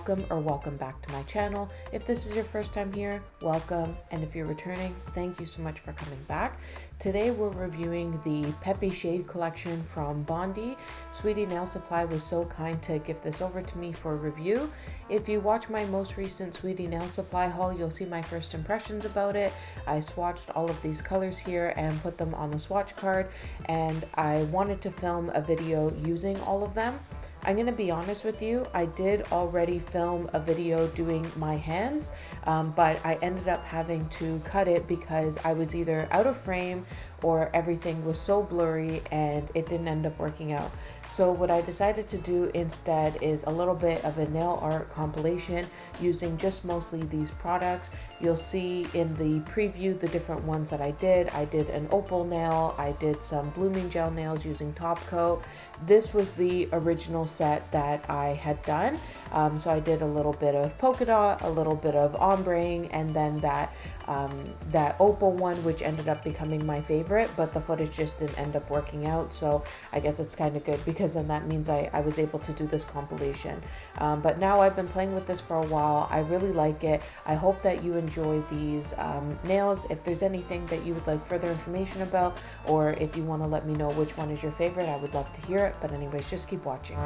welcome or welcome back to my channel. If this is your first time here, welcome, and if you're returning, thank you so much for coming back. Today we're reviewing the Peppy Shade collection from Bandi. Sweetie Nail Supply was so kind to give this over to me for review. If you watch my most recent Sweetie Nail Supply haul, you'll see my first impressions about it. I swatched all of these colors here and put them on the swatch card, and I wanted to film a video using all of them. I'm gonna be honest with you, I did already film a video doing my hands, but I ended up having to cut it because I was either out of frame or everything was so blurry and it didn't end up working out. So what I decided to do instead is a little bit of a nail art compilation using just mostly these products. You'll see in the preview the different ones that I did. I did an opal nail, I did some blooming gel nails using top coat. This was the original set that I had done. So I did a little bit of polka dot, a little bit of ombreing, and then that opal one, which ended up becoming my favorite, but the footage just didn't end up working out. So I guess it's kind of good because then that means I was able to do this compilation. But now I've been playing with this for a while. I really like it. I hope that you enjoy these nails. If there's anything that you would like further information about, or if you want to let me know which one is your favorite, I would love to hear it. But anyways, just keep watching.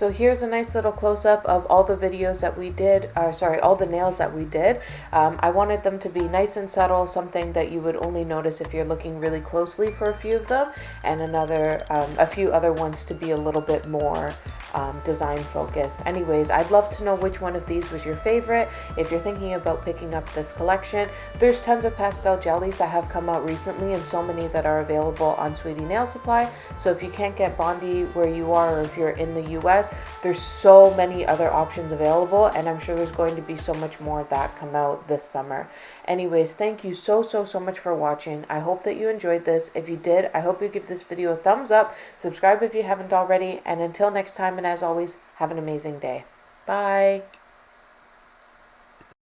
So here's a nice little close-up of all the videos that we did, all the nails that we did. I wanted them to be nice and subtle, something that you would only notice if you're looking really closely for a few of them, and a few other ones to be a little bit more design focused. Anyways, I'd love to know which one of these was your favorite. If you're thinking about picking up this collection, there's tons of pastel jellies that have come out recently and so many that are available on Sweetie Nail Supply. So if you can't get Bondi where you are, or if you're in the US, there's so many other options available, and I'm sure there's going to be so much more that come out this summer. Anyways, thank you so much for watching. I hope that you enjoyed this. If you did, I hope you give this video a thumbs up, subscribe if you haven't already, and until next time, and as always, have an amazing day. Bye.